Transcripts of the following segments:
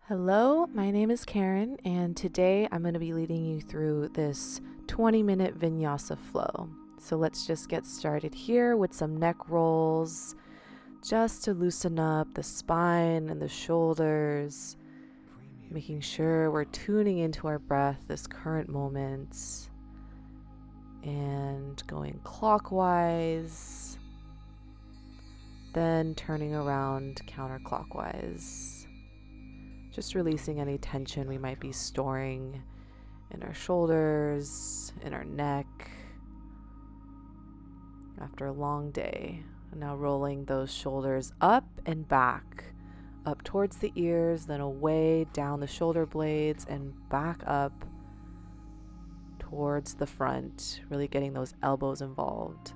Hello, my name is Karen, and today I'm going to be leading you through this 20-minute vinyasa flow. So let's just get started here with some neck rolls, just to loosen up the spine and the shoulders, making sure we're tuning into our breath this current moment, and going clockwise, then turning around counterclockwise. Just releasing any tension we might be storing in our shoulders, in our neck after a long day. And now rolling those shoulders up and back, up towards the ears, then away down the shoulder blades and back up towards the front, really getting those elbows involved.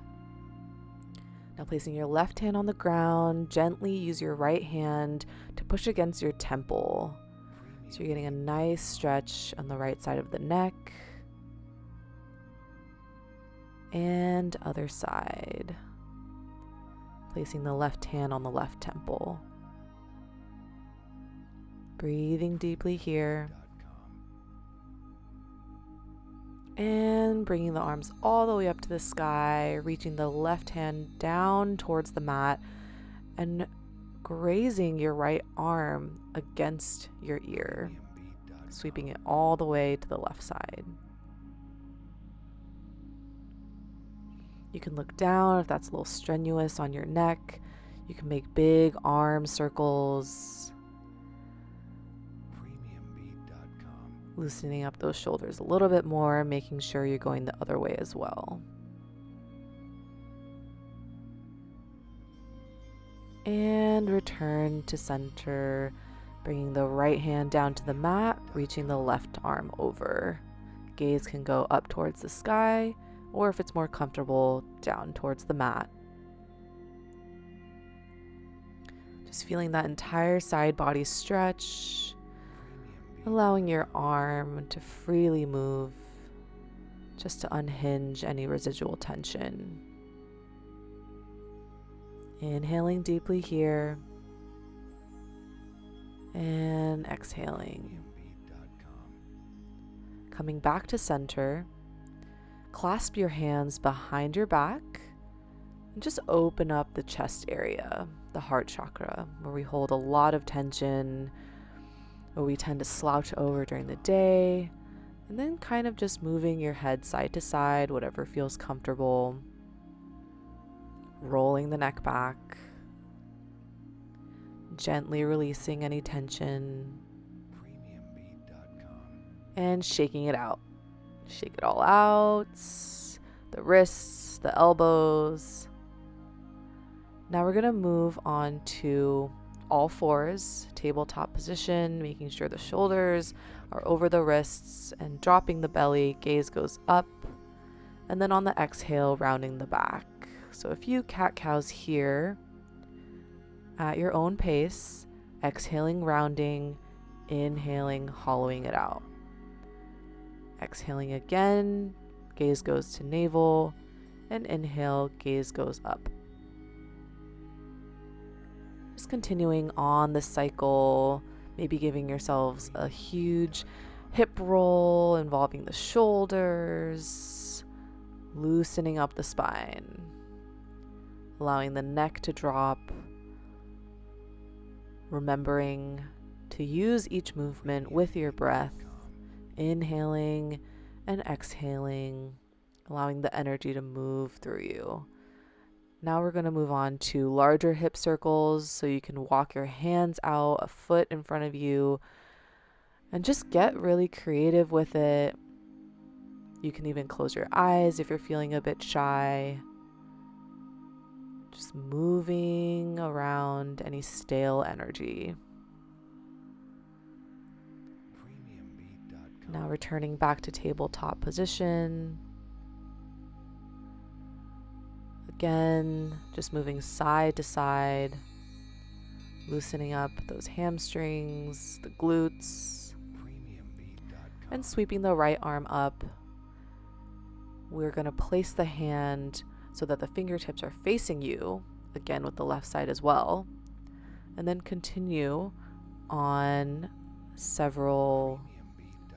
Now placing your left hand on the ground, gently use your right hand to push against your temple. So you're getting a nice stretch on the right side of the neck. And other side. Placing the left hand on the left temple. Breathing deeply here. And bringing the arms all the way up to the sky, reaching the left hand down towards the mat and grazing your right arm against your ear, sweeping it all the way to the left side. You can look down if that's a little strenuous on your neck. You can make big arm circles. Loosening up those shoulders a little bit more, making sure you're going the other way as well. And return to center, bringing the right hand down to the mat, reaching the left arm over. Gaze can go up towards the sky, or if it's more comfortable, down towards the mat. Just feeling that entire side body stretch. Allowing your arm to freely move, just to unhinge any residual tension. Inhaling deeply here, and exhaling. Coming back to center, clasp your hands behind your back, and just open up the chest area, the heart chakra, where we hold a lot of tension, where we tend to slouch over during the day, and then kind of just moving your head side to side, whatever feels comfortable. Rolling the neck back, gently releasing any tension, and shaking it out. Shake it all out, the wrists, the elbows. Now we're going to move on to all fours, tabletop position, making sure the shoulders are over the wrists and dropping the belly, gaze goes up, and then on the exhale, rounding the back. So a few cat-cows here at your own pace, exhaling, rounding, inhaling, hollowing it out. Exhaling again, gaze goes to navel, and inhale, gaze goes up. Just continuing on the cycle, maybe giving yourselves a huge hip roll involving the shoulders, loosening up the spine, allowing the neck to drop, remembering to use each movement with your breath, inhaling and exhaling, allowing the energy to move through you. Now we're going to move on to larger hip circles, so you can walk your hands out a foot in front of you and just get really creative with it. You can even close your eyes if you're feeling a bit shy. Just moving around any stale energy. Now returning back to tabletop position. Again, just moving side to side, loosening up those hamstrings, the glutes, and sweeping the right arm up. We're going to place the hand so that the fingertips are facing you, again with the left side as well, and then continue on several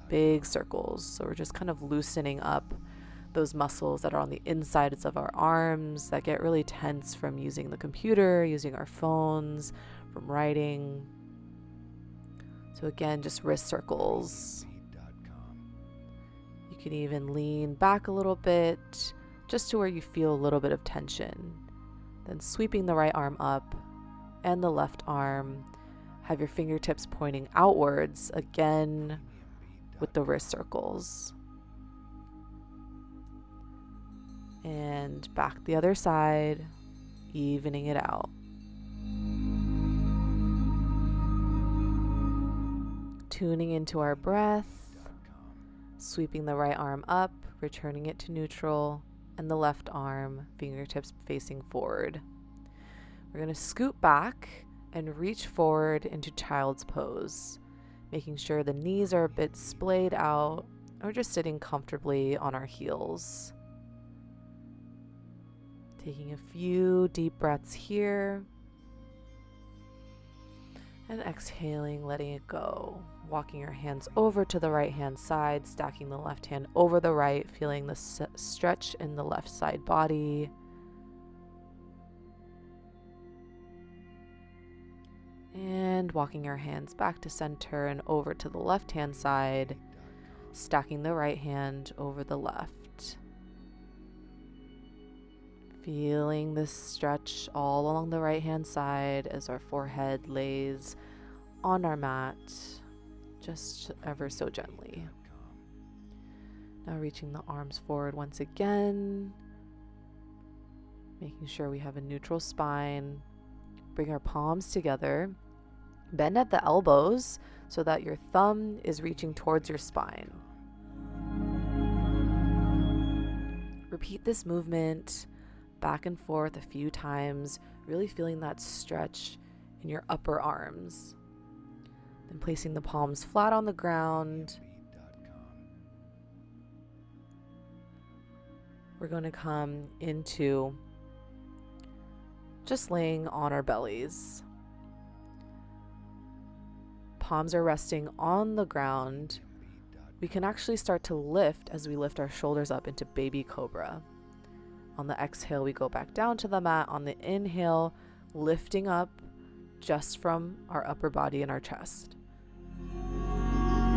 big circles. So we're just kind of loosening up those muscles that are on the insides of our arms that get really tense from using the computer, using our phones, from writing. So again, just wrist circles. You can even lean back a little bit just to where you feel a little bit of tension. Then sweeping the right arm up and the left arm. Have your fingertips pointing outwards, again with the wrist circles. And back the other side, evening it out. Tuning into our breath, sweeping the right arm up, returning it to neutral, and the left arm, fingertips facing forward. We're going to scoot back and reach forward into child's pose, making sure the knees are a bit splayed out, or just sitting comfortably on our heels. Taking a few deep breaths here, and exhaling, letting it go. Walking your hands over to the right hand side, stacking the left hand over the right, feeling the stretch in the left side body. And walking your hands back to center and over to the left hand side, stacking the right hand over the left. Feeling this stretch all along the right hand side as our forehead lays on our mat, just ever so gently. Now reaching the arms forward once again, making sure we have a neutral spine. Bring our palms together. Bend at the elbows so that your thumb is reaching towards your spine. Repeat this movement back and forth a few times, really feeling that stretch in your upper arms. Then placing the palms flat on the ground. We're going to come into just laying on our bellies. Palms are resting on the ground. We can actually start to lift as we lift our shoulders up into baby cobra. On the exhale, we go back down to the mat. On the inhale, lifting up just from our upper body and our chest.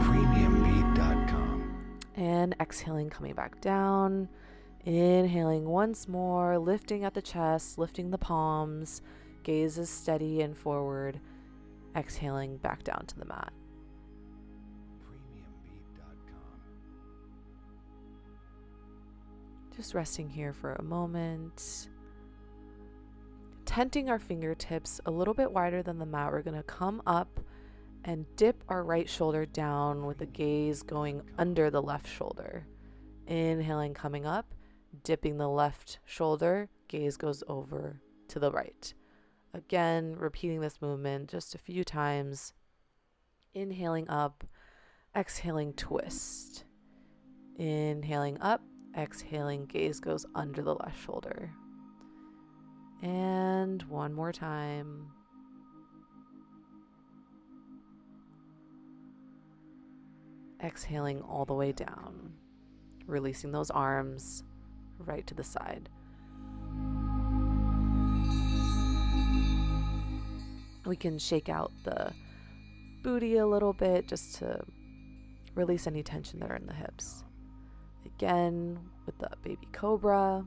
Premiumbeat.com. And exhaling, coming back down. Inhaling once more, lifting at the chest, lifting the palms. Gaze is steady and forward. Exhaling back down to the mat. Just resting here for a moment. Tenting our fingertips a little bit wider than the mat, we're going to come up and dip our right shoulder down with the gaze going under the left shoulder. Inhaling, coming up, dipping the left shoulder, gaze goes over to the right. Again, repeating this movement just a few times. Inhaling up, exhaling, twist. Inhaling up, exhaling, gaze goes under the left shoulder. And one more time. Exhaling all the way down. Releasing those arms right to the side. We can shake out the booty a little bit just to release any tension that are in the hips. Again, with the baby cobra.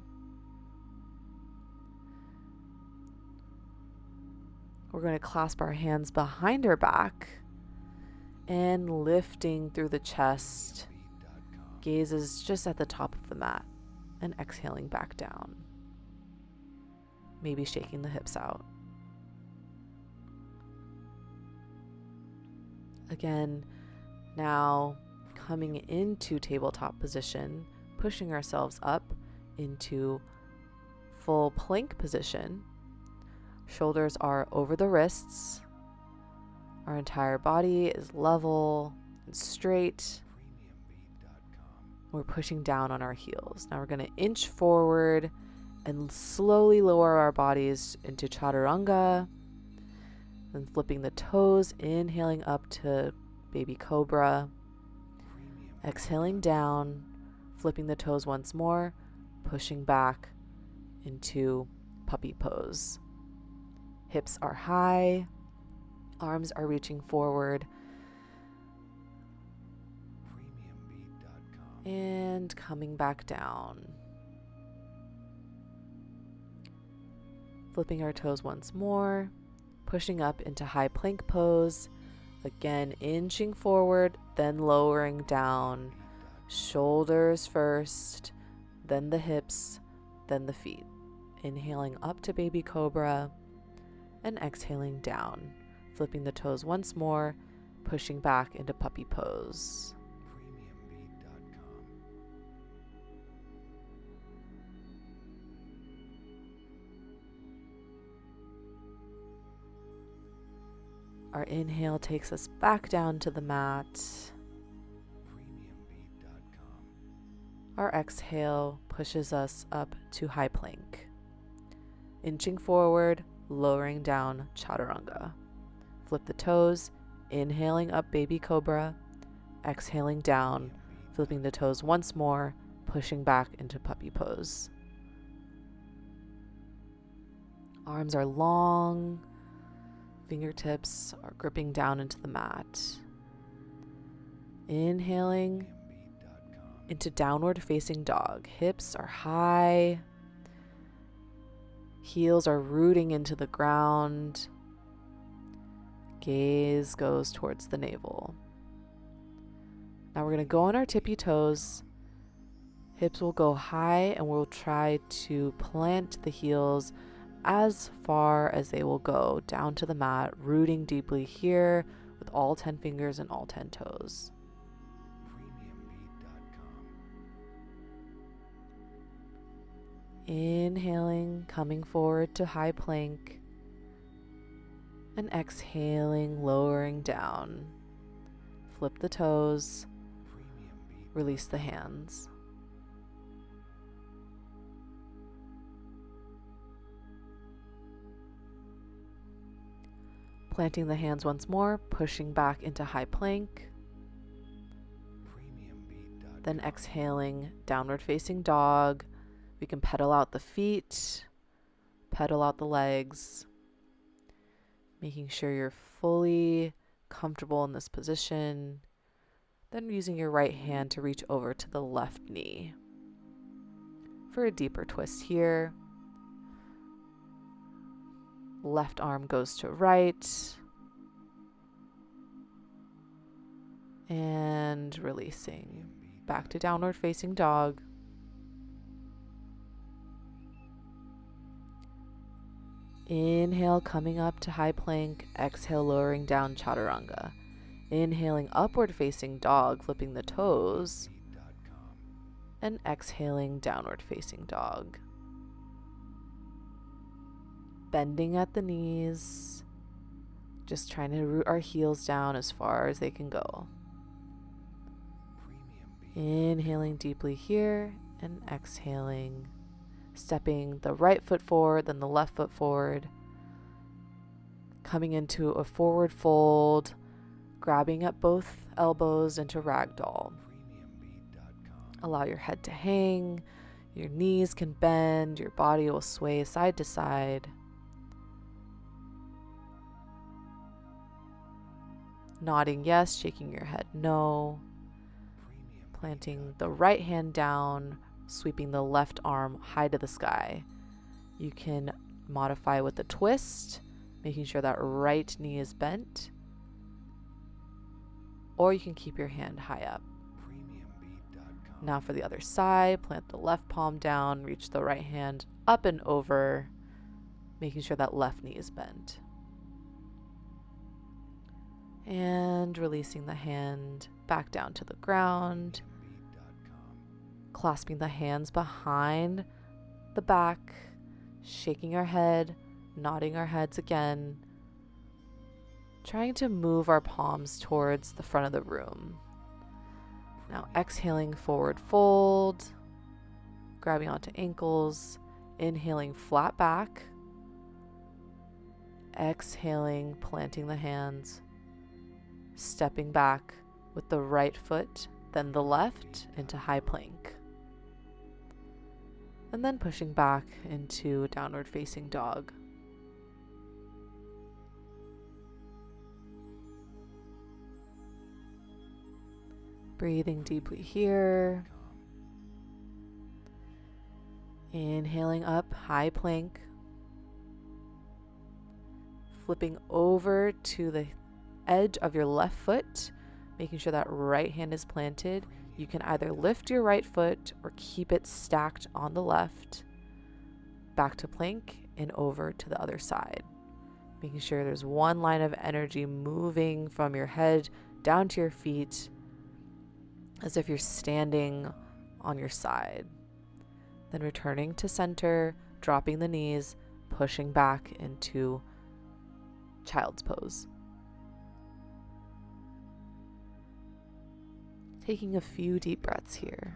We're going to clasp our hands behind our back and lifting through the chest. Gaze is just at the top of the mat and exhaling back down. Maybe shaking the hips out. Again, now coming into tabletop position, pushing ourselves up into full plank position. Shoulders are over the wrists. Our entire body is level and straight. We're pushing down on our heels. Now we're going to inch forward and slowly lower our bodies into chaturanga. Then flipping the toes, inhaling up to baby cobra. Exhaling down, flipping the toes once more, pushing back into puppy pose. Hips are high, arms are reaching forward, and coming back down. Flipping our toes once more, pushing up into high plank pose. Again, inching forward, then lowering down. Shoulders first, then the hips, then the feet. Inhaling up to baby cobra and exhaling down. Flipping the toes once more, pushing back into puppy pose. Our inhale takes us back down to the mat. Our exhale pushes us up to high plank. Inching forward, lowering down chaturanga. Flip the toes, inhaling up baby cobra, exhaling down, flipping the toes once more, pushing back into puppy pose. Arms are long, fingertips are gripping down into the mat. Inhaling into downward facing dog. Hips are high. Heels are rooting into the ground. Gaze goes towards the navel. Now we're going to go on our tippy toes. Hips will go high and we'll try to plant the heels as far as they will go down to the mat, rooting deeply here with all 10 fingers and all 10 toes. Inhaling, coming forward to high plank, and exhaling, lowering down. Flip the toes, release the hands. Planting the hands once more, pushing back into high plank. Then exhaling, downward facing dog. We can pedal out the feet, pedal out the legs, making sure you're fully comfortable in this position. Then using your right hand to reach over to the left knee. For a deeper twist here. Left arm goes to right. And releasing. Back to downward facing dog. Inhale, coming up to high plank. Exhale, lowering down chaturanga. Inhaling, upward facing dog, flipping the toes. And exhaling, downward facing dog. Bending at the knees. Just trying to root our heels down as far as they can go. Inhaling deeply here and exhaling. Stepping the right foot forward, then the left foot forward. Coming into a forward fold, grabbing at both elbows into ragdoll. Allow your head to hang, your knees can bend, your body will sway side to side. Nodding yes, shaking your head no. Planting the right hand down, sweeping the left arm high to the sky. You can modify with a twist, making sure that right knee is bent. Or you can keep your hand high up. Now for the other side, plant the left palm down, reach the right hand up and over, making sure that left knee is bent. And releasing the hand back down to the ground. Clasping the hands behind the back, shaking our head, nodding our heads again. Trying to move our palms towards the front of the room. Now exhaling, forward fold, grabbing onto ankles, inhaling flat back, exhaling, planting the hands, stepping back with the right foot, then the left into high plank. And then pushing back into downward facing dog. Breathing deeply here. Inhaling up, high plank. Flipping over to the edge of your left foot, making sure that right hand is planted. You can either lift your right foot or keep it stacked on the left. Back to plank and over to the other side. Making sure there's one line of energy moving from your head down to your feet, as if you're standing on your side. Then returning to center, dropping the knees, pushing back into child's pose. Taking a few deep breaths here.